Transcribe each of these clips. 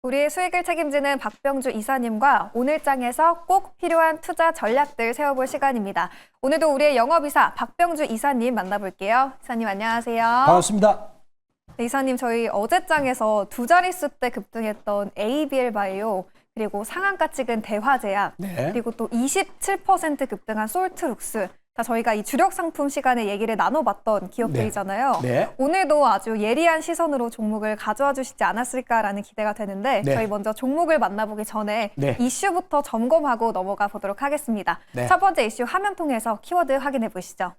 우리의 수익을 책임지는 박병주 이사님과 오늘장에서 꼭 필요한 투자 전략들 세워볼 시간입니다. 오늘도 우리의 영업이사 박병주 이사님 만나볼게요. 이사님 안녕하세요. 반갑습니다. 네, 이사님 저희 어제장에서 두 자릿수 때 급등했던 ABL 바이오 그리고 상한가 찍은 대화제약 네. 그리고 또 27% 급등한 솔트룩스 다 저희가 이 주력 상품 시간에 얘기를 나눠봤던 기업들이잖아요. 네. 오늘도 아주 예리한 시선으로 종목을 가져와 주시지 않았을까라는 기대가 되는데 네. 저희 먼저 종목을 만나보기 전에 네. 이슈부터 점검하고 넘어가 보도록 하겠습니다. 네. 첫 번째 이슈 화면 통해서 키워드 확인해 보시죠.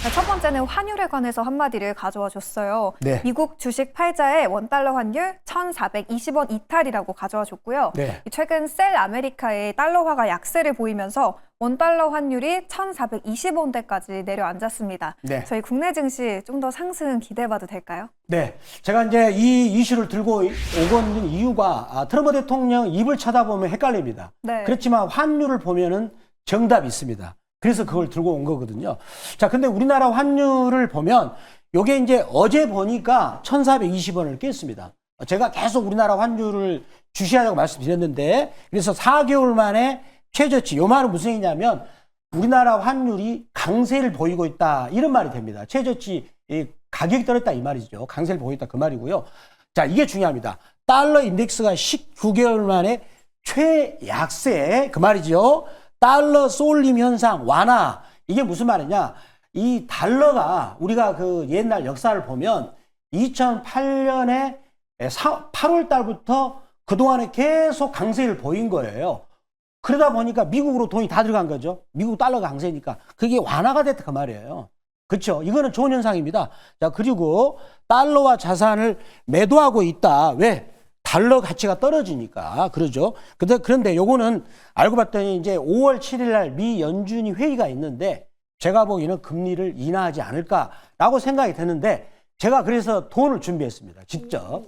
자, 첫 번째는 환율에 관해서 한마디를 가져와 줬어요. 네. 미국 주식 팔자의 원달러 환율 1,420원 이탈이라고 가져와 줬고요. 네. 최근 셀 아메리카의 달러화가 약세를 보이면서 원달러 환율이 1,420원대까지 내려앉았습니다. 네. 저희 국내 증시 좀 더 상승 기대해봐도 될까요? 네. 제가 이제 이 이슈를 들고 오건 이유가 트럼프 대통령 입을 쳐다보면 헷갈립니다. 네. 그렇지만 환율을 보면은 정답이 있습니다. 그래서 그걸 들고 온 거거든요. 자, 근데 우리나라 환율을 보면 요게 이제 어제 보니까 1,420원을 깼습니다. 제가 계속 우리나라 환율을 주시하자고 말씀드렸는데 그래서 4개월 만에 최저치. 요 말은 무슨 얘기냐면 우리나라 환율이 강세를 보이고 있다. 이런 말이 됩니다. 최저치 가격이 떨어졌다 이 말이죠. 강세를 보이고 있다 그 말이고요. 자, 이게 중요합니다. 달러 인덱스가 19개월 만에 최약세 그 말이죠. 달러 쏠림 현상 완화. 이게 무슨 말이냐? 이 달러가 우리가 그 옛날 역사를 보면 2008년에 8월 달부터 그동안에 계속 강세를 보인 거예요. 그러다 보니까 미국으로 돈이 다 들어간 거죠. 미국 달러가 강세니까. 그게 완화가 됐다 그 말이에요. 그렇죠? 이거는 좋은 현상입니다. 자, 그리고 달러와 자산을 매도하고 있다. 왜? 달러 가치가 떨어지니까. 그러죠. 그런데 요거는 알고 봤더니 이제 5월 7일 날 미 연준이 회의가 있는데 제가 보기에는 금리를 인하하지 않을까라고 생각이 드는데 제가 그래서 돈을 준비했습니다. 직접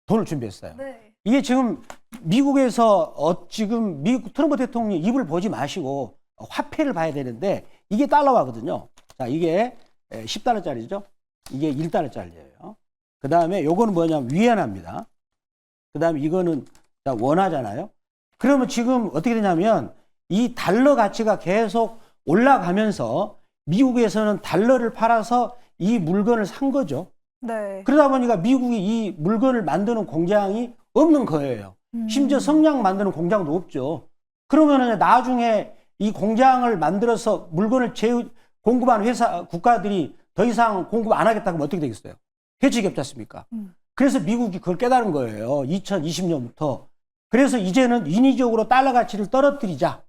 돈을 준비했어요. 네. 이게 지금 미국에서 지금 미국 트럼프 대통령이 입을 보지 마시고 화폐를 봐야 되는데 이게 달러화거든요. 자, 이게 10달러짜리죠. 이게 1달러짜리예요. 그 다음에 요거는 뭐냐면 위안화입니다. 그 다음에 이거는 원화잖아요. 그러면 지금 어떻게 되냐면 이 달러 가치가 계속 올라가면서 미국에서는 달러를 팔아서 이 물건을 산 거죠. 네. 그러다 보니까 미국이 이 물건을 만드는 공장이 없는 거예요. 심지어 성냥 만드는 공장도 없죠. 그러면은 나중에 이 공장을 만들어서 물건을 공급하는 국가들이 더 이상 공급 안 하겠다고 하면 어떻게 되겠어요? 해치기 없지 않습니까? 그래서 미국이 그걸 깨달은 거예요. 2020년부터. 그래서 이제는 인위적으로 달러 가치를 떨어뜨리자.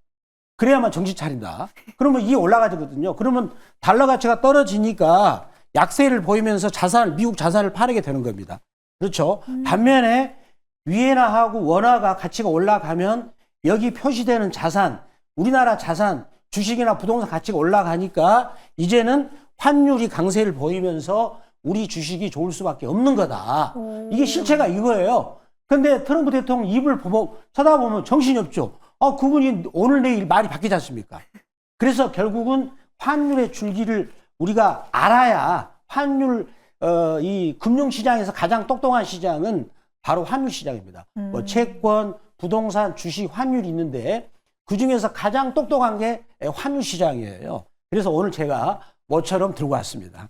그래야만 정신 차린다. 그러면 이게 올라가거든요. 그러면 달러 가치가 떨어지니까 약세를 보이면서 미국 자산을 파게 되는 겁니다. 그렇죠. 반면에 위엔화하고 원화가 가치가 올라가면 여기 표시되는 자산, 우리나라 자산, 주식이나 부동산 가치가 올라가니까 이제는 환율이 강세를 보이면서 우리 주식이 좋을 수밖에 없는 거다. 이게 실체가 이거예요. 근데 트럼프 대통령 입을 쳐다보면 정신이 없죠. 그분이 오늘 내일 말이 바뀌지 않습니까? 그래서 결국은 환율의 줄기를 우리가 알아야 이 금융시장에서 가장 똑똑한 시장은 바로 환율 시장입니다. 뭐 채권, 부동산, 주식, 환율이 있는데 그 중에서 가장 똑똑한 게 환율 시장이에요. 그래서 오늘 제가 뭐처럼 들고 왔습니다.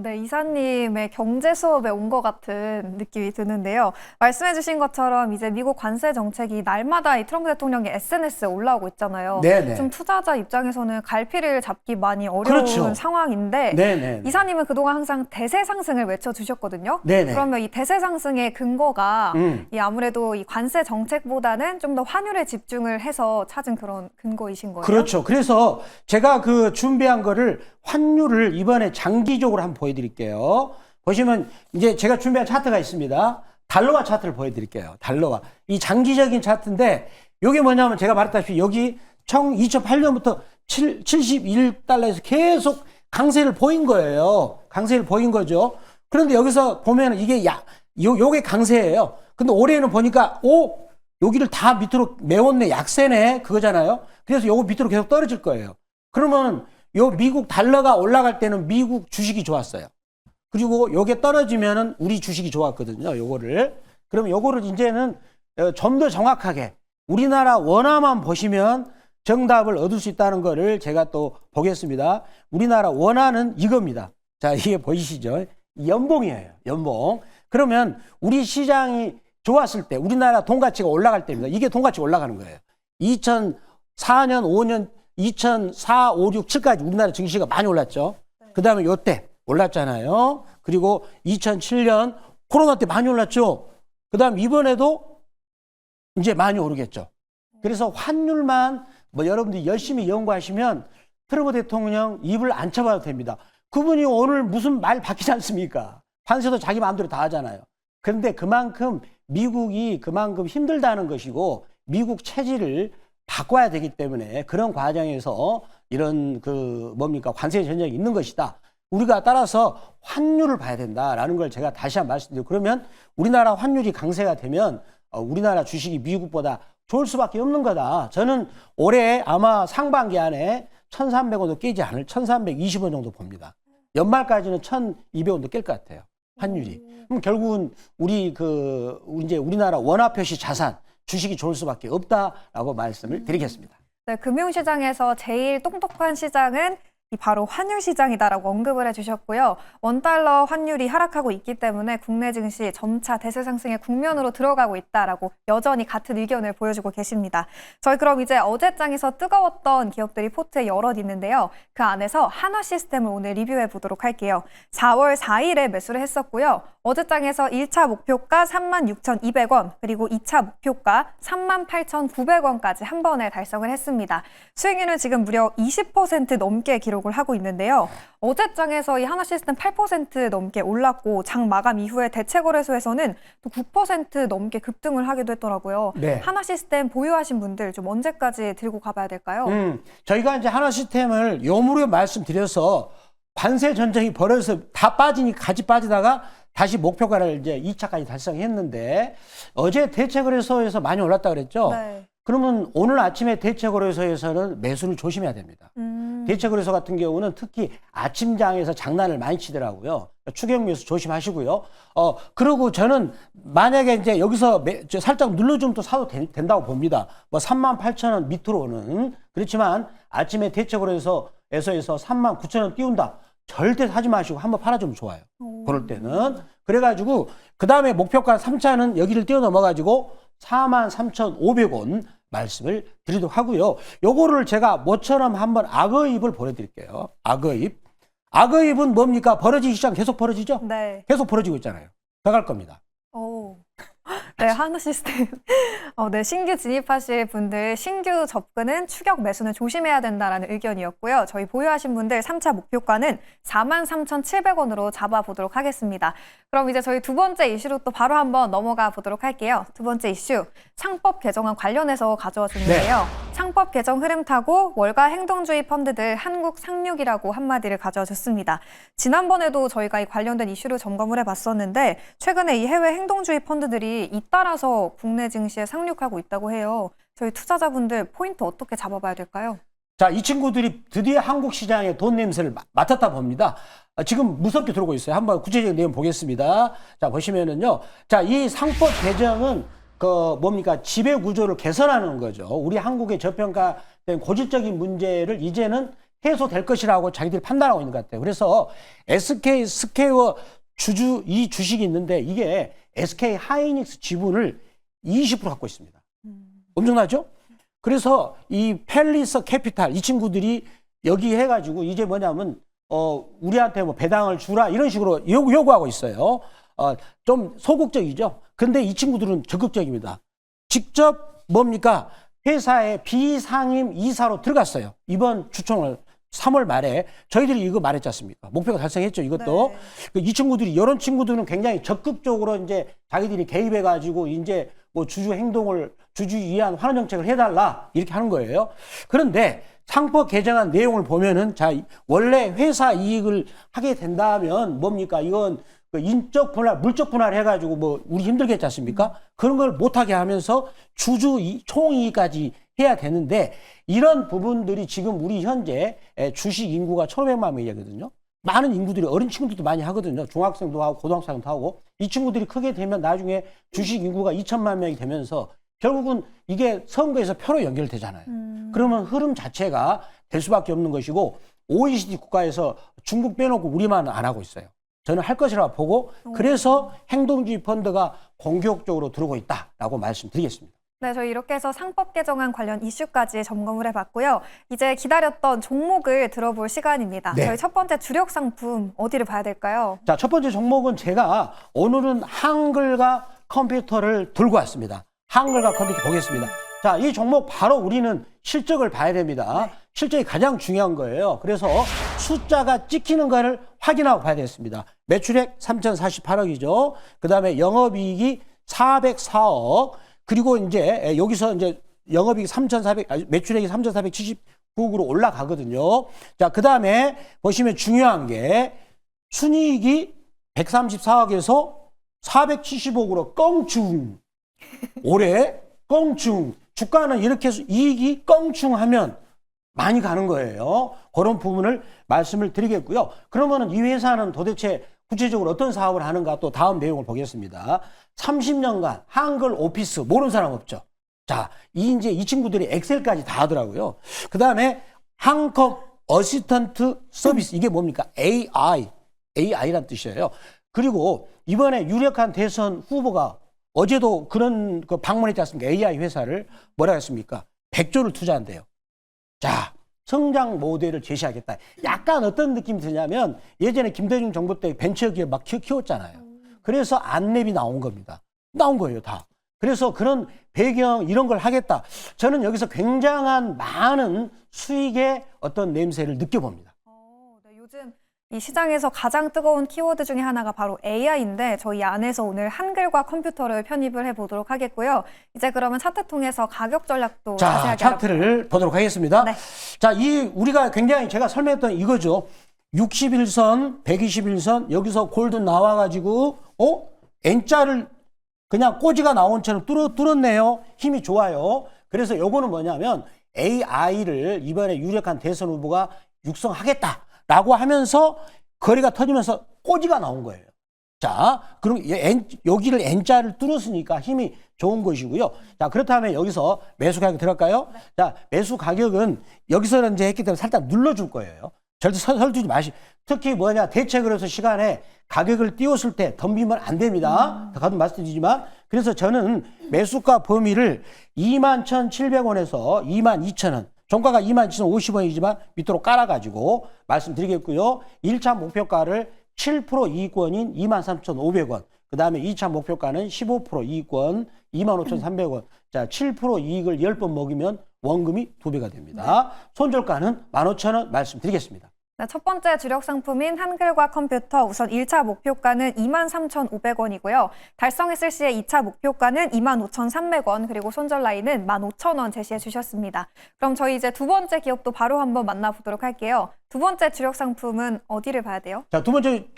네, 이사님의 경제 수업에 온 것 같은 느낌이 드는데요. 말씀해주신 것처럼 이제 미국 관세 정책이 날마다 이 트럼프 대통령의 SNS에 올라오고 있잖아요. 네네. 좀 투자자 입장에서는 갈피를 잡기 많이 어려운 그렇죠. 상황인데 네네. 이사님은 그동안 항상 대세 상승을 외쳐주셨거든요. 네네. 그러면 이 대세 상승의 근거가 이 아무래도 이 관세 정책보다는 좀 더 환율에 집중을 해서 찾은 그런 근거이신 거예요? 그렇죠. 그래서 제가 그 준비한 거를 환율을 이번에 장기적으로 한번 보여드릴게요. 보시면 이제 제가 준비한 차트가 있습니다. 달러화 차트를 보여드릴게요. 달러화. 이 장기적인 차트인데 이게 뭐냐면 제가 말했다시피 여기 2008년부터 71달러에서 계속 강세를 보인 거예요. 강세를 보인 거죠. 그런데 여기서 보면 이게 요게 강세예요. 근데 올해는 보니까 여기를 다 밑으로 메웠네. 약세네. 그거잖아요. 그래서 요거 밑으로 계속 떨어질 거예요. 그러면 요 미국 달러가 올라갈 때는 미국 주식이 좋았어요. 그리고 요게 떨어지면은 우리 주식이 좋았거든요. 요거를. 그럼 요거를 이제는 좀 더 정확하게 우리나라 원화만 보시면 정답을 얻을 수 있다는 거를 제가 또 보겠습니다. 우리나라 원화는 이겁니다. 자, 이게 보이시죠? 연봉이에요. 연봉. 그러면 우리 시장이 좋았을 때 우리나라 돈 가치가 올라갈 때입니다. 이게 돈 가치가 올라가는 거예요. 2004년, 5년, 2004, 5, 6, 7까지 우리나라 증시가 많이 올랐죠. 그 다음에 요때 올랐잖아요. 그리고 2007년 코로나 때 많이 올랐죠. 그 다음 이번에도 이제 많이 오르겠죠. 그래서 환율만 뭐 여러분들이 열심히 연구하시면 트럼프 대통령 입을 안 쳐봐도 됩니다. 그분이 오늘 무슨 말 바뀌지 않습니까? 관세도 자기 마음대로 다 하잖아요. 그런데 그만큼 미국이 그만큼 힘들다는 것이고 미국 체질을 바꿔야 되기 때문에 그런 과정에서 이런 관세 전쟁이 있는 것이다. 우리가 따라서 환율을 봐야 된다라는 걸 제가 다시 한번 말씀드리고 그러면 우리나라 환율이 강세가 되면 우리나라 주식이 미국보다 좋을 수밖에 없는 거다. 저는 올해 아마 상반기 안에 1,300원도 깨지 않을 1,320원 정도 봅니다. 연말까지는 1,200원도 깰 것 같아요. 환율이. 그럼 결국은 이제 우리나라 원화 표시 자산 주식이 좋을 수밖에 없다라고 말씀을 드리겠습니다. 네, 금융시장에서 제일 똑똑한 시장은 바로 환율 시장이다라고 언급을 해주셨고요. 원달러 환율이 하락하고 있기 때문에 국내 증시 점차 대세 상승의 국면으로 들어가고 있다라고 여전히 같은 의견을 보여주고 계십니다. 저희 그럼 이제 어제장에서 뜨거웠던 기업들이 포트에 여럿 있는데요. 그 안에서 하나시스템을 오늘 리뷰해 보도록 할게요. 4월 4일에 매수를 했었고요. 어제장에서 1차 목표가 36,200원 그리고 2차 목표가 38,900원까지 한 번에 달성을 했습니다. 수익률은 지금 무려 20% 넘게 기록을 하고 있는데요. 어제장에서 이 하나시스템 8% 넘게 올랐고 장 마감 이후에 대체거래소에서는 또 9% 넘게 급등을 하기도 했더라고요. 네. 하나시스템 보유하신 분들 좀 언제까지 들고 가봐야 될까요? 저희가 이제 하나시스템을 요무르게 말씀드려서 관세 전쟁이 벌어져서 다 같이 빠지다가 다시 목표가를 이제 2차까지 달성했는데 어제 대체거래소에서 많이 올랐다 그랬죠? 네. 그러면 오늘 아침에 대체거래소에서는 매수를 조심해야 됩니다. 대체거래소 같은 경우는 특히 아침장에서 장난을 많이 치더라고요. 추격 매수 조심하시고요. 그리고 저는 만약에 이제 여기서 살짝 눌러주면 또 사도 된다고 봅니다. 뭐 38,000원 밑으로는. 그렇지만 아침에 대체거래소에서 39,000원 띄운다. 절대 사지 마시고 한번 팔아주면 좋아요. 그럴 때는. 그래가지고 그 다음에 목표가 3차는 여기를 뛰어넘어가지고 43,500원 말씀을 드리도록 하고요. 요거를 제가 모처럼 한번 악어입을 보내드릴게요. 악어입. 악어입은 뭡니까? 벌어지기 시작 계속 벌어지죠? 네. 계속 벌어지고 있잖아요. 더 갈 겁니다. 오. 네, 하나시스템. 네, 신규 진입하실 분들 신규 접근은 추격 매수는 조심해야 된다라는 의견이었고요. 저희 보유하신 분들 3차 목표가는 43,700원으로 잡아보도록 하겠습니다. 그럼 이제 저희 두 번째 이슈로 또 바로 한번 넘어가 보도록 할게요. 두 번째 이슈, 상법 개정안 관련해서 가져와 줬는데요. 네. 상법 개정 흐름 타고 월가 행동주의 펀드들 한국 상륙이라고 한마디를 가져와 줬습니다. 지난번에도 저희가 이 관련된 이슈를 점검을 해봤었는데 최근에 이 해외 행동주의 펀드들이 잇따라서 국내 증시에 상륙하고 있다고 해요. 저희 투자자분들 포인트 어떻게 잡아봐야 될까요? 자, 이 친구들이 드디어 한국 시장의 돈 냄새를 맡았다 봅니다. 지금 무섭게 들어오고 있어요. 한번 구체적인 내용 보겠습니다. 자, 보시면은요. 자, 이 상법 개정은 지배 구조를 개선하는 거죠. 우리 한국의 저평가된 고질적인 문제를 이제는 해소될 것이라고 자기들이 판단하고 있는 것 같아요. 그래서 SK 스퀘어 이 주식이 있는데 이게 SK 하이닉스 지분을 20% 갖고 있습니다. 엄청나죠? 그래서 이 펠리서 캐피탈 이 친구들이 여기 해가지고 이제 뭐냐면 우리한테 뭐 배당을 주라 이런 식으로 요구하고 있어요. 좀 소극적이죠. 근데 이 친구들은 적극적입니다. 직접 회사의 비상임 이사로 들어갔어요. 이번 주총을 3월 말에 저희들이 이거 말했지 않습니까? 목표가 달성했죠, 이것도. 네. 이 친구들이, 이런 친구들은 굉장히 적극적으로 이제 자기들이 개입해가지고 이제 뭐 주주 위한 환원 정책을 해달라, 이렇게 하는 거예요. 그런데 상법 개정안 내용을 보면은, 원래 회사 이익을 하게 된다면 이건 인적 분할, 물적 분할 해가지고 우리 힘들겠지 않습니까? 그런 걸 못하게 하면서 주주 총이익까지 해야 되는데 이런 부분들이 지금 우리 현재 주식 인구가 1,500만 명이거든요. 많은 인구들이 어린 친구들도 많이 하거든요. 중학생도 하고 고등학생도 하고 이 친구들이 크게 되면 나중에 주식 인구가 2천만 명이 되면서 결국은 이게 선거에서 표로 연결되잖아요. 그러면 흐름 자체가 될 수밖에 없는 것이고 OECD 국가에서 중국 빼놓고 우리만 안 하고 있어요. 저는 할 것이라고 보고 그래서 행동주의 펀드가 공격적으로 들어오고 있다라고 말씀드리겠습니다. 네, 저희 이렇게 해서 상법 개정안 관련 이슈까지 점검을 해봤고요. 이제 기다렸던 종목을 들어볼 시간입니다. 네. 저희 첫 번째 주력 상품 어디를 봐야 될까요? 자, 첫 번째 종목은 제가 오늘은 한글과 컴퓨터를 들고 왔습니다. 한글과 컴퓨터 보겠습니다. 자, 이 종목 바로 우리는 실적을 봐야 됩니다. 실적이 가장 중요한 거예요. 그래서 숫자가 찍히는 거를 확인하고 봐야 되겠습니다. 매출액 3,048억이죠. 그 다음에 영업이익이 404억. 그리고 이제 여기서 이제 영업이익 3,400, 매출액이 3,479억으로 올라가거든요. 자, 그 다음에 보시면 중요한 게 순이익이 134억에서 470억으로 껑충. 올해 껑충. 주가는 이렇게 해서 이익이 껑충하면 많이 가는 거예요. 그런 부분을 말씀을 드리겠고요. 그러면은 이 회사는 도대체 구체적으로 어떤 사업을 하는가 또 다음 내용을 보겠습니다. 30년간 한글 오피스 모르는 사람 없죠. 자, 이제 이 친구들이 엑셀까지 다 하더라고요. 그 다음에 한컴 어시스턴트 서비스 이게 뭡니까? AI란 뜻이에요. 그리고 이번에 유력한 대선 후보가 어제도 그런 그 방문했지 않습니까? AI 회사를 뭐라 했습니까? 100조를 투자한대요. 자, 성장 모델을 제시하겠다. 약간 어떤 느낌이 드냐면 예전에 김대중 정부 때 벤처기업 막 키웠잖아요. 그래서 안랩이 나온 겁니다. 나온 거예요, 다. 그래서 그런 배경 이런 걸 하겠다. 저는 여기서 굉장한 많은 수익의 어떤 냄새를 느껴봅니다. 네, 요즘 이 시장에서 가장 뜨거운 키워드 중에 하나가 바로 AI인데 저희 안에서 오늘 한글과 컴퓨터를 편입을 해보도록 하겠고요. 이제 그러면 차트 통해서 가격 전략도 자, 자세하게 차트를 보도록 하겠습니다. 네. 자, 우리가 굉장히 제가 설명했던 이거죠. 61선, 121선 여기서 골드 나와가지고 N자를 그냥 꼬지가 나온 처럼 뚫었네요. 힘이 좋아요. 그래서 요거는 뭐냐면 AI를 이번에 유력한 대선 후보가 육성하겠다라고 하면서 거래가 터지면서 꼬지가 나온 거예요. 자, 그럼 여기를 N자를 뚫었으니까 힘이 좋은 것이고요. 자, 그렇다면 여기서 매수 가격 들어갈까요? 네. 자, 매수 가격은 여기서 이제 했기 때문에 살짝 눌러줄 거예요. 절대 설두지 마시고. 특히 대책을 해서 시간에 가격을 띄웠을 때 덤비면 안 됩니다. 가끔 말씀드리지만. 그래서 저는 매수가 범위를 21,700원에서 22,000원. 종가가 22,050원이지만 밑으로 깔아가지고 말씀드리겠고요. 1차 목표가를 7% 이익권인 23,500원. 그 다음에 2차 목표가는 15% 이익권 25,300원. 자, 7% 이익을 10번 먹으면 원금이 2배가 됩니다. 손절가는 15,000원 말씀드리겠습니다. 네, 첫 번째 주력 상품인 한글과 컴퓨터 우선 1차 목표가는 23,500원이고요. 달성했을 시에 2차 목표가는 25,300원 그리고 손절 라인은 15,000원 제시해 주셨습니다. 그럼 저희 이제 두 번째 기업도 바로 한번 만나보도록 할게요. 두 번째 주력 상품은 어디를 봐야 돼요? 자, 두 번째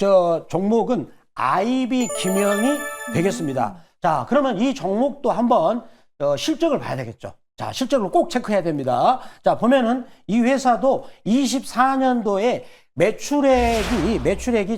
종목은 IB 김영이 되겠습니다. 자, 그러면 이 종목도 한번 실적을 봐야 되겠죠. 자, 실적을 꼭 체크해야 됩니다. 자, 보면은 이 회사도 24년도에 매출액이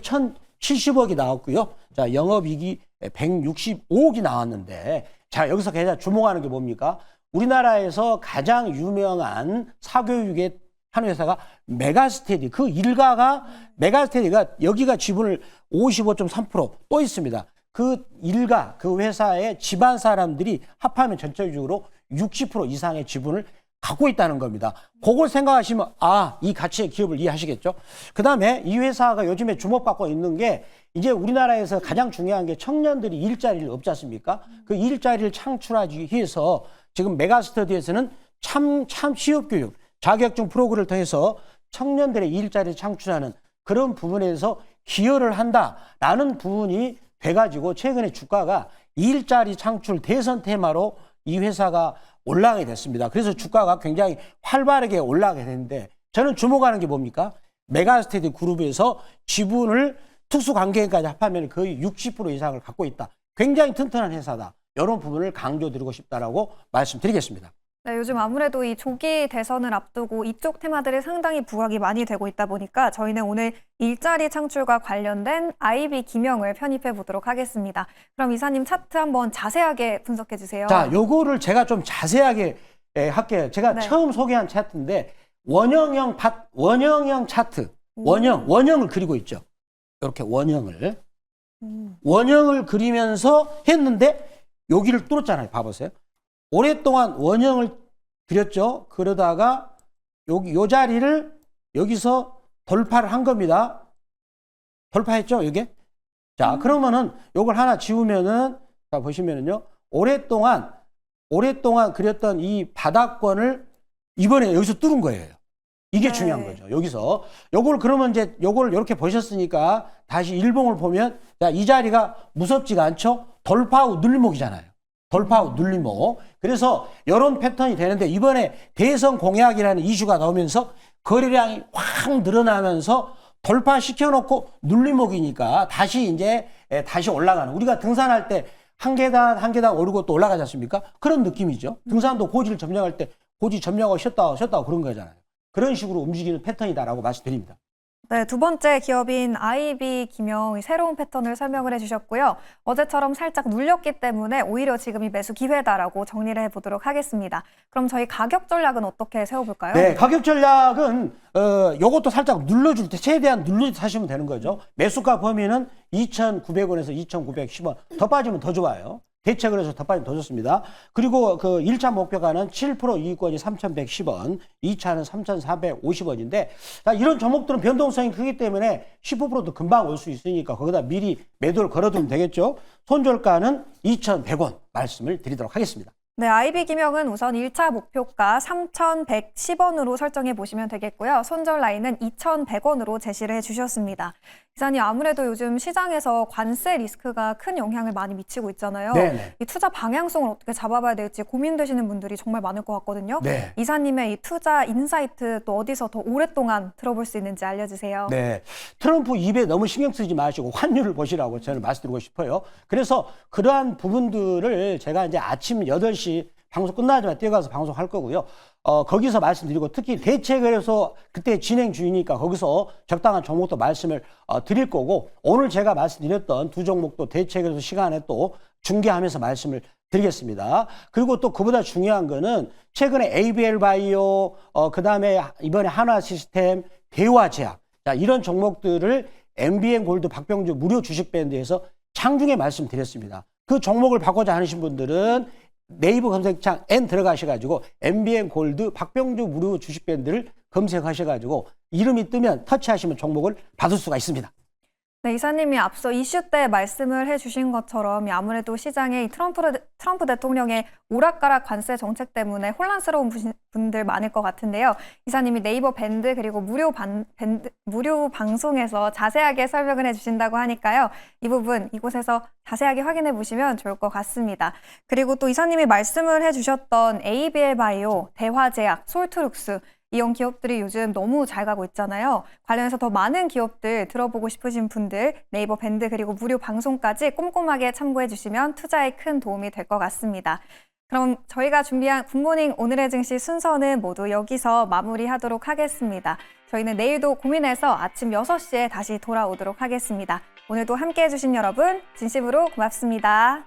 1,070억이 나왔고요. 자, 영업이익이 165억이 나왔는데, 자, 여기서 가장 주목하는 게 뭡니까? 우리나라에서 가장 유명한 사교육의 한 회사가 메가스테디. 그 일가가 메가스테디가 여기가 지분을 55.3% 또 있습니다. 그 일가, 그 회사의 집안 사람들이 합하면 전체적으로 60% 이상의 지분을 갖고 있다는 겁니다. 그걸 생각하시면 이 가치의 기업을 이해하시겠죠. 그 다음에 이 회사가 요즘에 주목받고 있는 게 이제 우리나라에서 가장 중요한 게 청년들이 일자리를 없지 않습니까? 그 일자리를 창출하기 위해서 지금 메가스터디에서는 참 취업교육, 자격증 프로그램을 통해서 청년들의 일자리를 창출하는 그런 부분에서 기여를 한다라는 부분이 돼가지고 최근에 주가가 일자리 창출 대선 테마로 이 회사가 올라가게 됐습니다. 그래서 주가가 굉장히 활발하게 올라가게 됐는데 저는 주목하는 게 뭡니까? 메가스테디 그룹에서 지분을 특수관계인까지 합하면 거의 60% 이상을 갖고 있다. 굉장히 튼튼한 회사다. 이런 부분을 강조드리고 싶다라고 말씀드리겠습니다. 네, 요즘 아무래도 이 조기 대선을 앞두고 이쪽 테마들이 상당히 부각이 많이 되고 있다 보니까 저희는 오늘 일자리 창출과 관련된 IB 기명을 편입해 보도록 하겠습니다. 그럼 이사님 차트 한번 자세하게 분석해 주세요. 자, 요거를 제가 좀 자세하게 할게요. 제가 네. 처음 소개한 차트인데 원형형 차트, 원형을 그리고 있죠. 이렇게 원형을 그리면서 했는데 여기를 뚫었잖아요. 봐보세요. 오랫동안 원형을 그렸죠. 그러다가 여기 요 자리를 여기서 돌파를 한 겁니다. 돌파했죠, 이게? 자, 그러면은 요걸 하나 지우면은 자, 보시면은요. 오랫동안 그렸던 이 바닥권을 이번에 여기서 뚫은 거예요. 이게 네. 중요한 거죠. 여기서 요걸 그러면 이제 요걸 이렇게 보셨으니까 다시 일봉을 보면 자, 이 자리가 무섭지가 않죠. 돌파 후 눌림목이잖아요. 돌파 후 눌림목. 그래서 이런 패턴이 되는데 이번에 대선 공약이라는 이슈가 나오면서 거래량이 확 늘어나면서 돌파시켜놓고 눌림목이니까 다시 다시 올라가는. 우리가 등산할 때 한 계단 오르고 또 올라가지 않습니까? 그런 느낌이죠. 등산도 고지를 점령할 때 고지 점령하고 쉬었다 그런 거잖아요. 그런 식으로 움직이는 패턴이다라고 말씀드립니다. 네, 두 번째 기업인 IB 기명의 새로운 패턴을 설명을 해주셨고요. 어제처럼 살짝 눌렸기 때문에 오히려 지금이 매수 기회다라고 정리를 해보도록 하겠습니다. 그럼 저희 가격 전략은 어떻게 세워볼까요? 네, 가격 전략은 요것도 살짝 눌러줄 때 최대한 눌러서 사시면 되는 거죠. 매수가 범위는 2,900원에서 2,910원. 더 빠지면 더 좋아요. 대책을 해서 더 빠지면 더 좋습니다. 그리고 그 1차 목표가는 7% 이익권이 3,110원, 2차는 3,450원인데 자, 이런 종목들은 변동성이 크기 때문에 15%도 금방 올 수 있으니까 거기다 미리 매도를 걸어두면 되겠죠. 손절가는 2,100원 말씀을 드리도록 하겠습니다. 네, IB 기명은 우선 1차 목표가 3,110원으로 설정해 보시면 되겠고요. 손절 라인은 2,100원으로 제시를 해주셨습니다. 기사님, 아무래도 요즘 시장에서 관세 리스크가 큰 영향을 많이 미치고 있잖아요. 네네. 이 투자 방향성을 어떻게 잡아봐야 될지 고민되시는 분들이 정말 많을 것 같거든요. 네. 이사님의 이 투자 인사이트 또 어디서 더 오랫동안 들어볼 수 있는지 알려주세요. 네. 트럼프 입에 너무 신경 쓰지 마시고 환율을 보시라고 저는 말씀드리고 싶어요. 그래서 그러한 부분들을 제가 이제 아침 8시 방송 끝나자마자 뛰어가서 방송할 거고요. 거기서 말씀드리고 특히 대책을 해서 그때 진행 중이니까 거기서 적당한 종목도 말씀을 드릴 거고 오늘 제가 말씀드렸던 두 종목도 대책을 해서 시간에 또 중계하면서 말씀을 드리겠습니다. 그리고 또 그보다 중요한 거는 최근에 ABL 바이오, 그 다음에 이번에 한화 시스템, 대화제약 자, 이런 종목들을 MBN 골드 박병주 무료 주식 밴드에서 장중에 말씀드렸습니다. 그 종목을 바꾸자 하시는 분들은 네이버 검색창 N 들어가셔가지고 MBN 골드 박병주 무료 주식 밴드를 검색하셔가지고 이름이 뜨면 터치하시면 종목을 받을 수가 있습니다. 네, 이사님이 앞서 이슈 때 말씀을 해주신 것처럼 아무래도 시장에 이 트럼프 대통령의 오락가락 관세 정책 때문에 혼란스러운 분들 많을 것 같은데요. 이사님이 네이버 밴드 그리고 무료 방송에서 자세하게 설명을 해주신다고 하니까요. 이 부분 이곳에서 자세하게 확인해 보시면 좋을 것 같습니다. 그리고 또 이사님이 말씀을 해주셨던 ABL 바이오, 대화제약, 솔트룩스 이런 기업들이 요즘 너무 잘 가고 있잖아요. 관련해서 더 많은 기업들 들어보고 싶으신 분들 네이버 밴드 그리고 무료 방송까지 꼼꼼하게 참고해 주시면 투자에 큰 도움이 될 것 같습니다. 그럼 저희가 준비한 굿모닝 오늘의 증시 순서는 모두 여기서 마무리하도록 하겠습니다. 저희는 내일도 고민해서 아침 6시에 다시 돌아오도록 하겠습니다. 오늘도 함께해 주신 여러분 진심으로 고맙습니다.